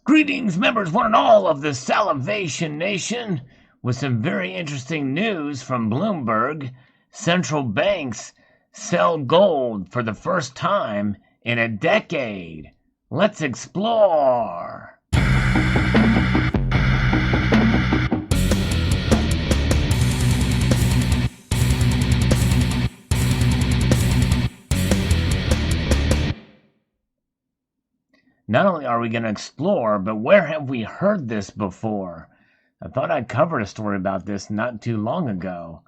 Greetings, members, one and all of the Salivation Nation, with some very interesting news from Bloomberg. Central banks sell gold for the first time in a decade. Let's explore. Not only are we going to explore, but where have we heard this before? I thought I covered a story about this not too long ago,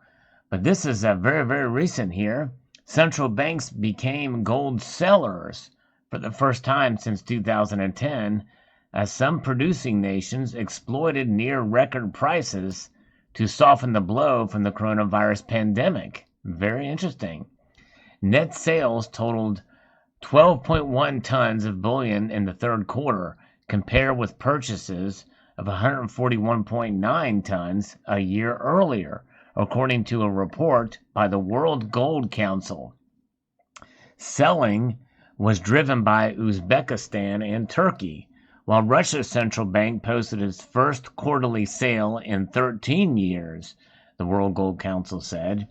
but this is very, very recent here. Central banks became gold sellers for the first time since 2010, as some producing nations exploited near record prices to soften the blow from the coronavirus pandemic. Very interesting. Net sales totaled 12.1 tons of bullion in the third quarter, compared with purchases of 141.9 tons a year earlier, according to a report by the World Gold Council. Selling was driven by Uzbekistan and Turkey, while Russia's central bank posted its first quarterly sale in 13 years, the World Gold Council said.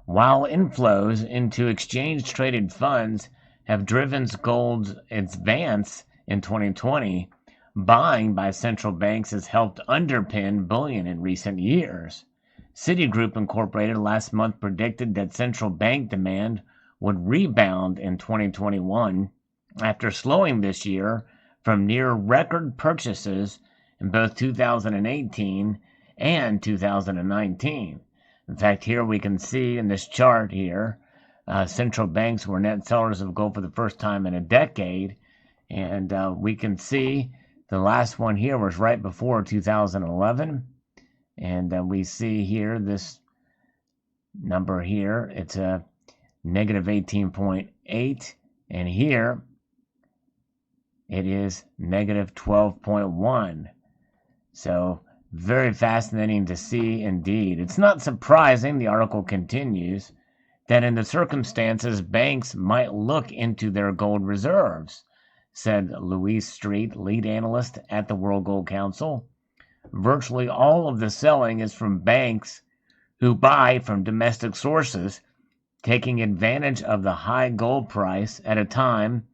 While inflows into exchange-traded funds have driven gold's advance in 2020, buying by central banks has helped underpin bullion in recent years. Citigroup Incorporated last month predicted that central bank demand would rebound in 2021 after slowing this year from near record purchases in both 2018 and 2019. In fact, here we can see in this chart here, central banks were net sellers of gold for the first time in a decade, and we can see the last one here was right before 2011, and we see here this number here, it's a negative 18.8, and here it is negative 12.1. So very fascinating to see indeed. It's not surprising, the article continues, that in the circumstances, banks might look into their gold reserves, said Louise Street, lead analyst at the World Gold Council. Virtually all of the selling is from banks who buy from domestic sources, taking advantage of the high gold price at a time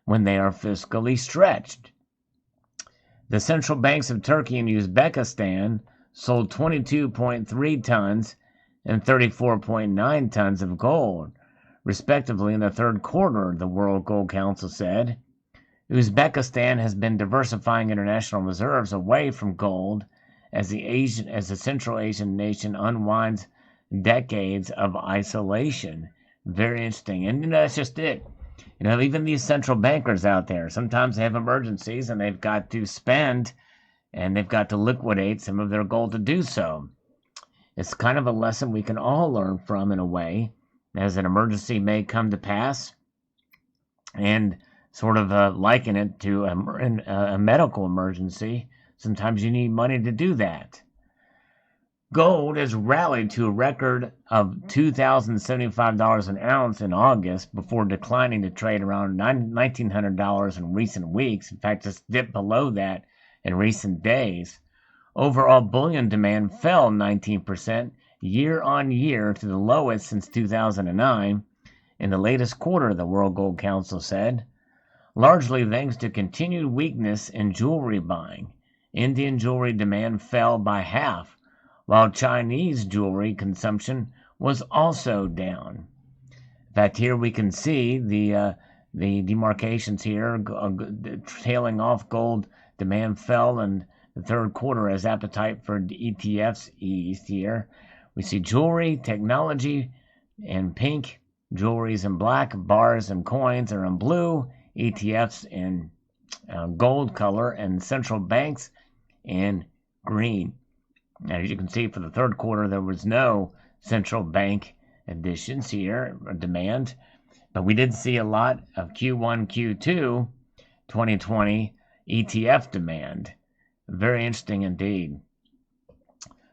when they are fiscally stretched. The central banks of Turkey and Uzbekistan sold 22.3 tons and 34.9 tons of gold, respectively, in the third quarter, the World Gold Council said. Uzbekistan has been diversifying international reserves away from gold as the Central Asian nation unwinds decades of isolation. Very interesting. And that's just it. Even these central bankers out there, sometimes they have emergencies and they've got to spend and they've got to liquidate some of their gold to do so. It's kind of a lesson we can all learn from in a way, as an emergency may come to pass, and sort of liken it to a medical emergency. Sometimes you need money to do that. Gold has rallied to a record of $2,075 an ounce in August before declining to trade around $1,900 in recent weeks. In fact, it's dipped below that in recent days. Overall bullion demand fell 19% year on year to the lowest since 2009 in the latest quarter, the World Gold Council said, largely thanks to continued weakness in jewelry buying. Indian jewelry demand fell by half, while Chinese jewelry consumption was also down. In fact, here we can see the demarcations here, tailing off gold demand fell in the third quarter as appetite for ETFs eased here. We see jewelry, technology in pink, jewelries in black, bars and coins are in blue, ETFs in gold color, and central banks in green. As you can see, for the third quarter, there was no central bank additions here, or demand, but we did see a lot of Q1, Q2 2020 ETF demand. Very interesting indeed.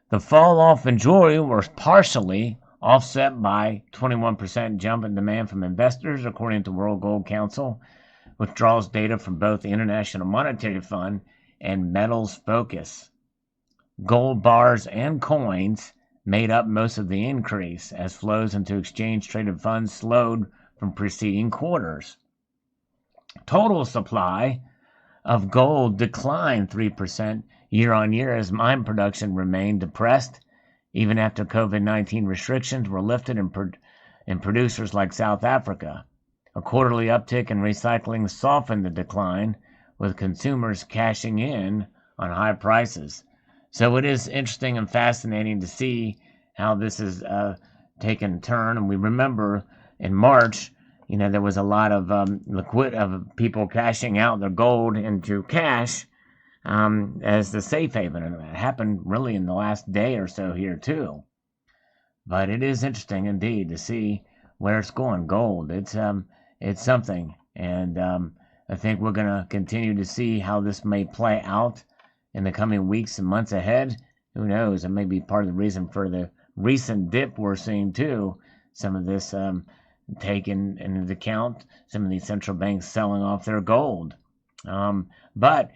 The fall off in jewelry was partially offset by 21% jump in demand from investors, according to World Gold Council, which draws data from both the International Monetary Fund and metals focus. Gold bars and coins made up most of the increase as flows into exchange-traded funds slowed from preceding quarters. Total supply of gold declined 3% year-on-year as mine production remained depressed even after COVID-19 restrictions were lifted in producers like South Africa. A quarterly uptick in recycling softened the decline, with consumers cashing in on high prices. So it is interesting and fascinating to see how this is taken a turn. And we remember in March, there was a lot of of people cashing out their gold into cash as the safe haven, and that happened really in the last day or so here too. But it is interesting indeed to see where it's going. Gold, it's something, and I think we're going to continue to see how this may play out in the coming weeks and months ahead. Who knows? It may be part of the reason for the recent dip we're seeing too. Some of this taken into account, some of these central banks selling off their gold. But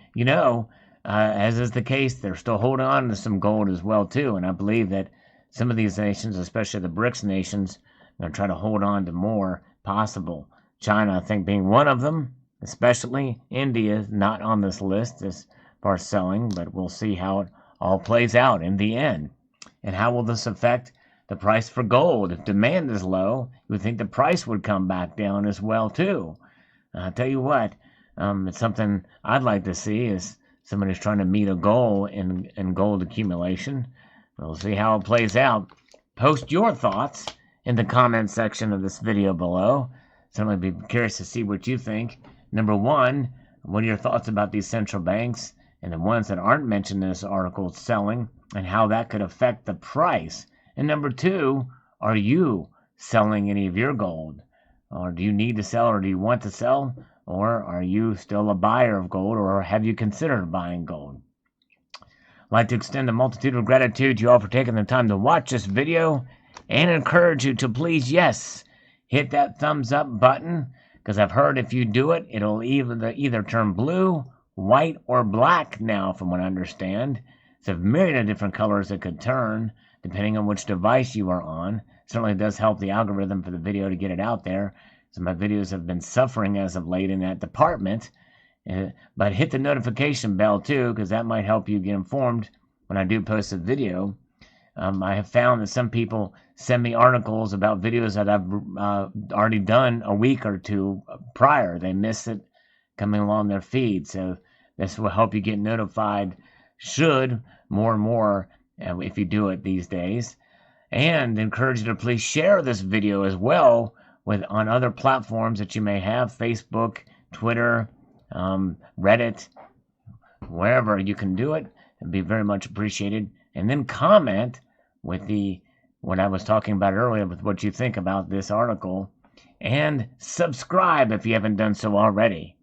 as is the case, they're still holding on to some gold as well too, and I believe that some of these nations, especially the BRICS nations, are trying to hold on to more possible. China, I think, being one of them, especially. India not on this list as far as selling, but we'll see how it all plays out in the end. And how will this affect the price for gold? If demand is low, you would think the price would come back down as well too. I'll tell you what, it's something I'd like to see is someone who's trying to meet a goal in gold accumulation. We'll see how it plays out. Post your thoughts in the comment section of this video below. Certainly be curious to see what you think. Number one, what are your thoughts about these central banks and the ones that aren't mentioned in this article selling, and how that could affect the price? And number two, are you selling any of your gold? Or do you need to sell, or do you want to sell? Or are you still a buyer of gold, or have you considered buying gold? I'd like to extend a multitude of gratitude to you all for taking the time to watch this video, and encourage you to please, yes, hit that thumbs up button, because I've heard if you do it, it'll either turn blue, white, or black now, from what I understand. It's a myriad of different colors it could turn, depending on which device you are on. It certainly does help the algorithm for the video to get it out there. So my videos have been suffering as of late in that department. But hit the notification bell too, because that might help you get informed when I do post a video. I have found that some people send me articles about videos that I've already done a week or two prior. They miss it coming along their feed. So this will help you get notified, should more and more, if you do it these days. And encourage you to please share this video as well on other platforms that you may have, Facebook, Twitter, Reddit, wherever you can do it. It'd be very much appreciated. And then comment with what I was talking about earlier, with what you think about this article. And subscribe if you haven't done so already.